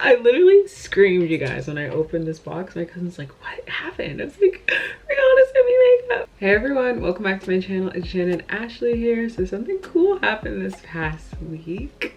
I literally screamed, you guys, when I opened this box. My cousin's like, what happened? I was like, Rihanna sent me makeup. Hey everyone, welcome back to my channel. It's Jen and Ashley here. So something cool happened this past week.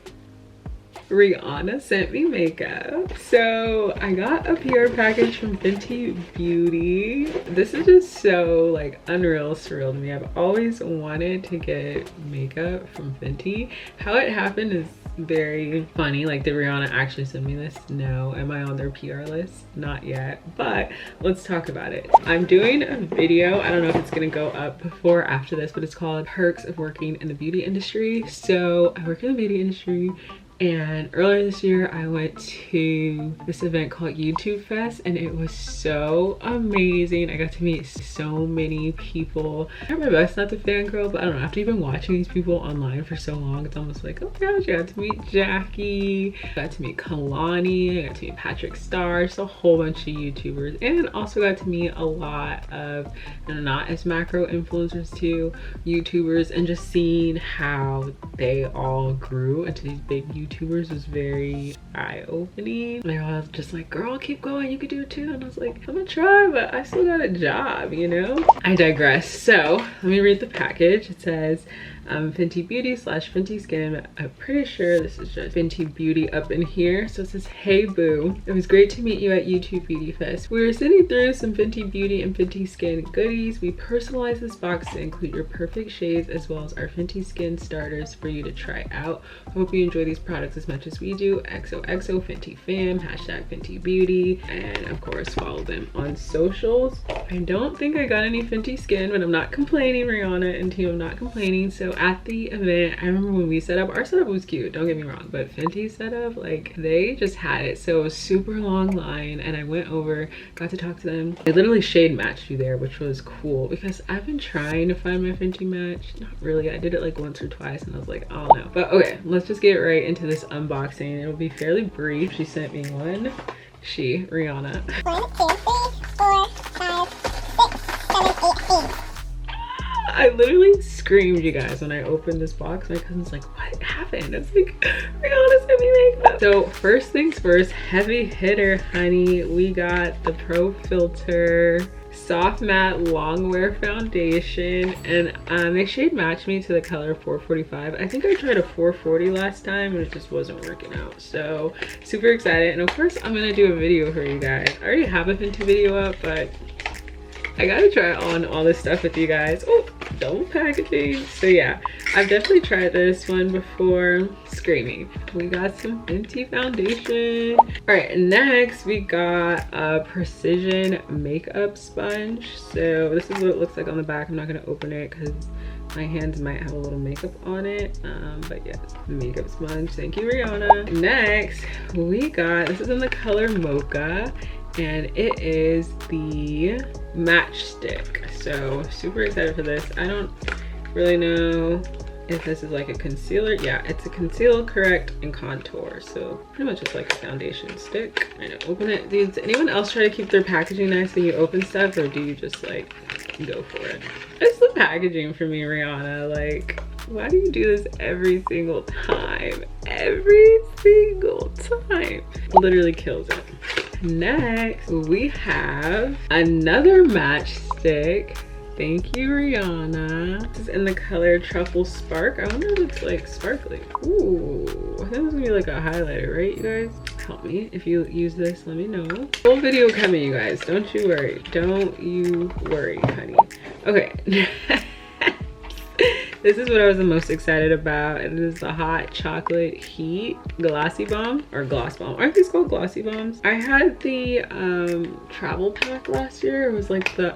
Rihanna sent me makeup. So I got a PR package from Fenty Beauty. This is just so like unreal surreal to me. I've always wanted to get makeup from Fenty. How it happened is very funny. Like, did Rihanna actually send me this? No. Am I on their PR list? Not yet, but let's talk about it. I'm doing a video, I don't know if it's gonna go up before or after this, but it's called Perks of Working in the Beauty Industry. So I work in the beauty industry, and earlier this year I went to this event called YouTube Fest, and it was so amazing. I got to meet so many people. I tried my best not to fangirl, but I don't know, after you've been watching these people online for so long, it's almost like, oh my gosh, I got to meet Jackie, I got to meet Kalani, I got to meet Patrick Star, just a whole bunch of YouTubers, and also got to meet a lot of not as macro influencers too, YouTubers, and just seeing how they all grew into these big YouTubers was very eye-opening. They're all just like, girl, keep going, you could do it too. And I was like, I'm gonna try, but I still got a job, you know? I digress. So let me read the package. It says Fenty Beauty / Fenty Skin. I'm pretty sure this is just Fenty Beauty up in here. So it says, hey boo, it was great to meet you at YouTube Beauty Fest. We were sitting through some Fenty Beauty and Fenty Skin goodies. We personalized this box to include your perfect shades as well as our Fenty Skin starters for you to try out. Hope you enjoy these products as much as we do. XOXO Fenty Fam, hashtag Fenty Beauty, and of course follow them on socials. I don't think I got any Fenty Skin, but I'm not complaining, Rihanna and team, I'm not complaining. So at the event, I remember when we set up, our setup was cute, don't get me wrong, but Fenty's setup, like, they just had it. So it was super long line, and I went over, got to talk to them. They literally shade matched you there, which was cool because I've been trying to find my Fenty match. Not really, I did it like once or twice and I was like, I don't know. But okay, let's just get right into this unboxing. It'll be fairly brief. She sent me one. Rihanna. 1, 2, 3, 4, 5, 6, 7, 8, 8. I literally screamed, you guys, when I opened this box. My cousin's like, what happened? I was like, Rihanna sent me makeup. So first things first, heavy hitter, honey. We got the Pro Filter Soft Matte Long Wear Foundation, and they shade matched me to the color 445. I think I tried a 440 last time and it just wasn't working out. So super excited, and of course I'm gonna do a video for you guys. I already have a Fenty video up, but I gotta try on all this stuff with you guys. Oh, double packaging. So yeah, I've definitely tried this one before. Screaming. We got some Fenty foundation. All right, next we got a precision makeup sponge. So this is what it looks like on the back. I'm not gonna open it because my hands might have a little makeup on it, but yes, makeup sponge. Thank you, Rihanna. Next we got, this is in the color Mocha, and it is the Matchstick. So super excited for this. I don't really know if this is like a concealer. Yeah, it's a conceal, correct, and contour. So pretty much it's like a foundation stick. I know, open it. Does anyone else try to keep their packaging nice when you open stuff, or do you just like go for it? It's the packaging for me, Rihanna. Like, why do you do this every single time? Every single time. Literally kills it. Next, we have another matchstick. Thank you, Rihanna. This is in the color Truffle Spark. I wonder if it's like sparkly. Ooh, I think it's gonna be like a highlighter, right, you guys? Help me. If you use this, let me know. Full video coming, you guys. Don't you worry. Don't you worry, honey. Okay. This is what I was the most excited about. It is the Hot Chocolate Heat Glossy Bomb, or Gloss Bomb. Aren't these called Glossy Bombs? I had the travel pack last year. It was like the,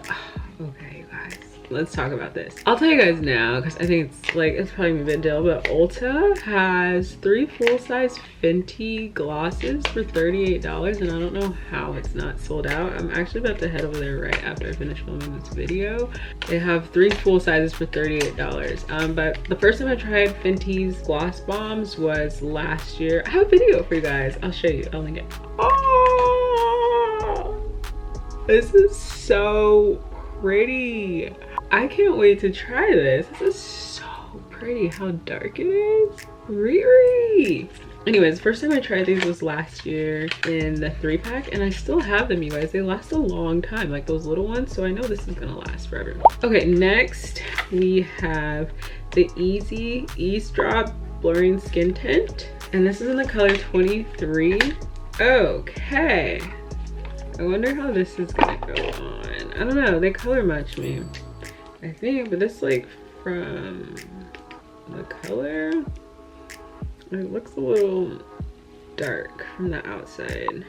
okay, you guys. Let's talk about this. I'll tell you guys now because I think it's like, it's probably a big deal, but Ulta has 3 full-size Fenty glosses for $38, and I don't know how it's not sold out. I'm actually about to head over there right after I finish filming this video. They have 3 full sizes for $38. But the first time I tried Fenty's gloss bombs was last year. I have a video for you guys. I'll show you. I'll link it. Oh, this is so pretty. I can't wait to try this. This is so pretty how dark it is. Riri. Anyways, first time I tried these was last year in the 3-pack, and I still have them, you guys. They last a long time, like those little ones, so I know this is gonna last forever. Okay, next we have the Eaze Drop Blurring Skin Tint, and this is in the color 23. Okay, I wonder how this is gonna go on. I don't know, they color match me, I think, but this, like, from the color, it looks a little dark from the outside.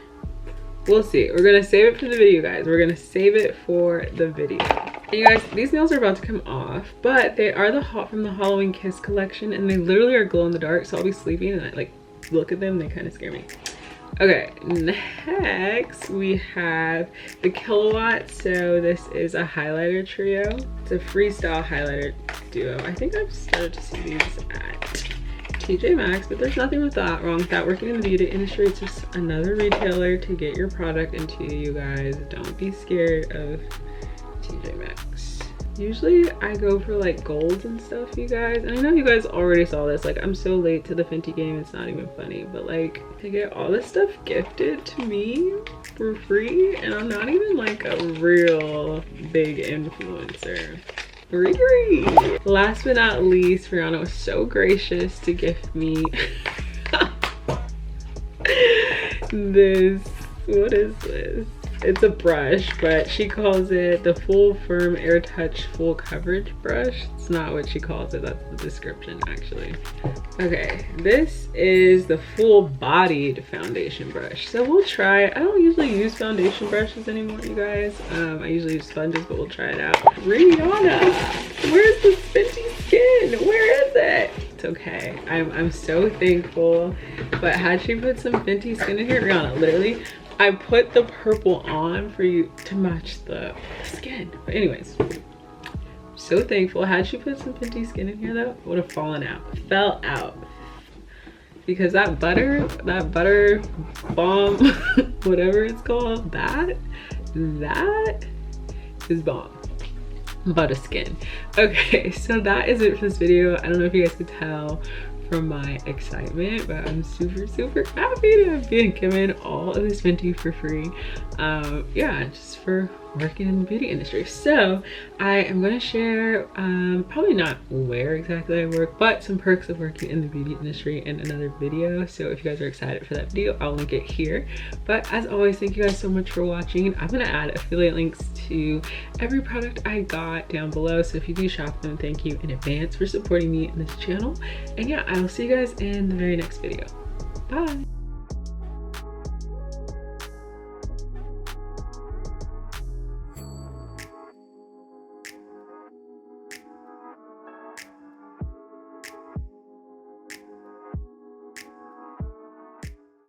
We'll see. We're gonna save it for the video, guys. We're gonna save it for the video. And you guys, these nails are about to come off, but they are from the Halloween Kiss collection, and they literally are glow in the dark, so I'll be sleeping and I like look at them, they kind of scare me. Okay, next we have the Kilowatt. So this is a highlighter trio. It's a freestyle highlighter duo. I think I've started to see these at TJ Maxx, but there's nothing with that wrong with that. Working in the beauty industry, it's just another retailer to get your product into, you guys. Don't be scared of TJ Maxx. Usually I go for like golds and stuff, you guys, and I know you guys already saw this. Like, I'm so late to the Fenty game, it's not even funny, but like, to get all this stuff gifted to me for free, and I'm not even like a real big influencer. Last but not least, Rihanna was so gracious to gift me this. What is this? It's a brush, but she calls it the Full Firm Air Touch Full Coverage Brush. It's not what she calls it, that's the description actually. Okay, this is the full bodied foundation brush. So we'll try it. I don't usually use foundation brushes anymore, you guys. I usually use sponges, but we'll try it out. Rihanna, where's the Fenty skin? Where is it? It's okay. I'm so thankful. But had she put some Fenty skin in here, Rihanna, literally, I put the purple on for you to match the skin. But anyways, so thankful. Had she put some Fenty skin in here though, it would have fallen out, fell out. Because that butter bomb, whatever it's called, that is bomb. Butter skin. Okay, so that is it for this video. I don't know if you guys could tell from my excitement, but I'm super happy to have been given all of this Fenty for free. Yeah, just for working in the beauty industry. So I am going to share probably not where exactly I work, but some perks of working in the beauty industry in another video. So if you guys are excited for that video, I'll link it here. But as always, thank you guys so much for watching. I'm going to add affiliate links to every product I got down below, so if you do shop them, thank you in advance for supporting me in this channel. And yeah, I will see you guys in the very next video. Bye.